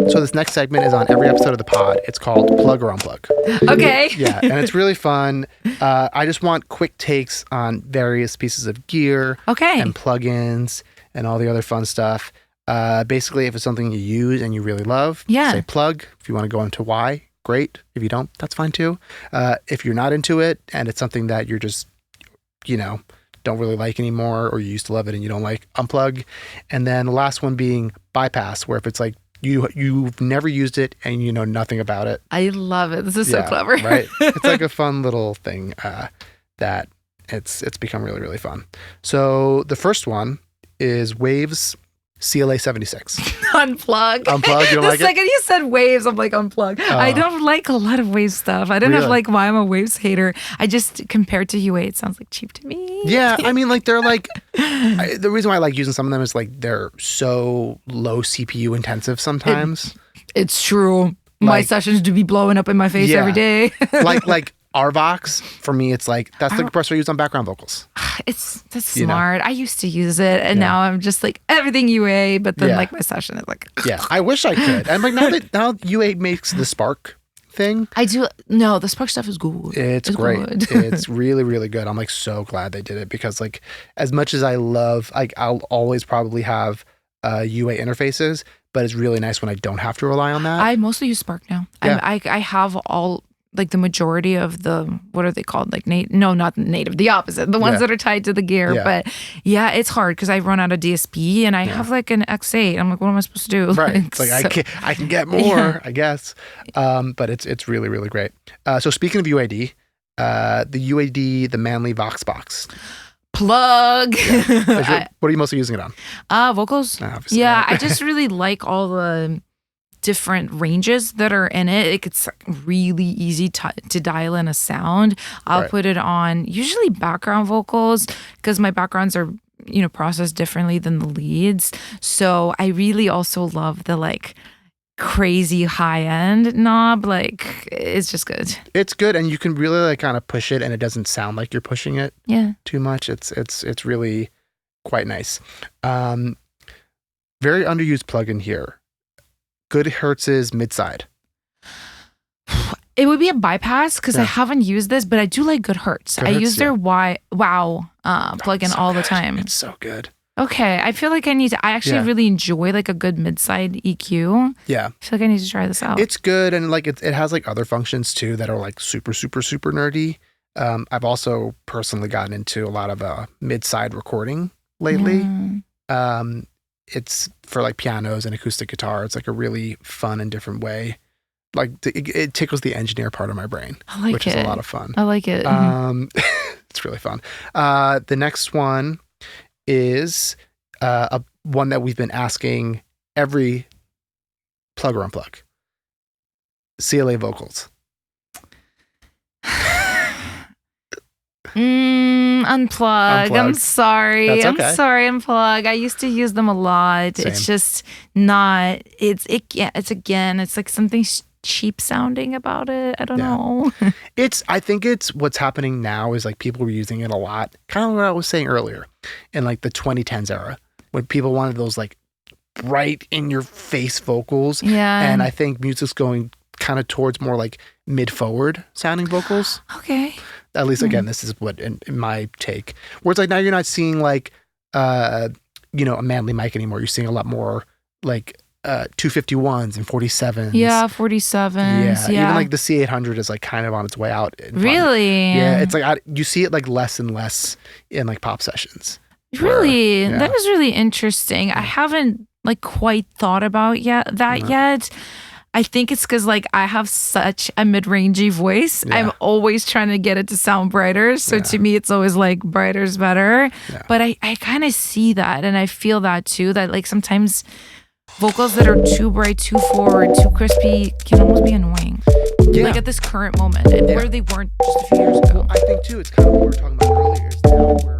So this next segment is on every episode of the pod. It's called Plug or Unplug. Okay. Yeah, and it's really fun. I just want quick takes on various pieces of gear. Okay. And plugins and all the other fun stuff. Basically, if it's something you use and you really love, say plug. If you want to go into why, great. If you don't, that's fine too. If you're not into it and it's something that you're just, don't really like anymore, or you used to love it and you don't like, unplug. And then the last one being bypass, where if it's like you've never used it and you know nothing about it. I love it. This is so clever. Right? It's like a fun little thing that it's become really, really fun. So the first one is Waves CLA 76. Unplug. Unplug, you don't like it? The second you said Waves, I'm like, unplug. I don't like a lot of Waves stuff. I don't know why I'm a Waves hater. I just, compared to UA, it sounds like cheap to me. Yeah, I mean, like, they're like, the reason why I like using some of them is like they're so low CPU intensive sometimes. It's true. My sessions do be blowing up in my face every day. like RVox, for me, it's like, that's the compressor I use on background vocals. That's smart. I used to use it, and now I'm just like everything UA, but then like my session is like... Yeah, I wish I could. I'm like, now UA makes the Spark thing. I do. No, the Spark stuff is good. It's great. Good. It's really, really good. I'm like so glad they did it, because like as much as I love, like I'll always probably have UA interfaces, but it's really nice when I don't have to rely on that. I mostly use Spark now. Yeah. I have all... like the majority of the, what are they called? Like no, not native, the opposite. The ones that are tied to the gear. Yeah. But yeah, it's hard because I run out of DSP and I have like an X8. I'm like, what am I supposed to do? Right. It's like I can get more, I guess. But it's really, really great. So speaking of UAD, the Manly Vox Box. Plug. Yeah. What are you mostly using it on? Vocals. Obviously. Yeah, I just really like all the different ranges that are in it. It's really easy to dial in a sound. I'll put it on usually background vocals because my backgrounds are, processed differently than the leads. So I really also love the like crazy high end knob. Like it's just good. It's good, and you can really like kind of push it and it doesn't sound like you're pushing it too much. It's really quite nice. Very underused plugin here. Good Hertz's mid-side. It would be a bypass because I haven't used this, but I do like Good Hertz. I use their wow plugin all the time. It's so good. Okay, I feel like I actually really enjoy like a good mid-side EQ. Yeah. I feel like I need to try this out. It's good, and like it has like other functions too that are like super, super, super nerdy. I've also personally gotten into a lot of mid-side recording lately. It's for like pianos and acoustic guitar. It's like a really fun and different way. Like it tickles the engineer part of my brain, which is a lot of fun. I like it. It's really fun. The next one is one that we've been asking every plug or unplug. CLA vocals. Unplug. I'm sorry. That's okay. I'm sorry, Unplug. I used to use them a lot. Same. It's just not. It's like something cheap sounding about it. I don't know. I think it's what's happening now is like people were using it a lot. Kind of what I was saying earlier, in like the 2010s era, when people wanted those like bright in your face vocals. Yeah. And I think music's going kind of towards more like mid-forward sounding vocals. Okay. At least, again, this is what in my take. Where it's like now you're not seeing like, a Manly mic anymore. You're seeing a lot more like 251s and 47s. Yeah, 47s. Yeah. Even like the C800 is like kind of on its way out. Really? Yeah. It's like you see it like less and less in like pop sessions. Really? That is really interesting. I haven't like quite thought about yet. I think it's because like I have such a mid-rangey voice. Yeah. I'm always trying to get it to sound brighter. So to me, it's always like brighter's better. Yeah. But I kind of see that and I feel that too, that like sometimes vocals that are too bright, too forward, too crispy can almost be annoying. Yeah. Like at this current moment, where they weren't just a few years ago. Well, I think too, it's kind of what we were talking about earlier. Is now we're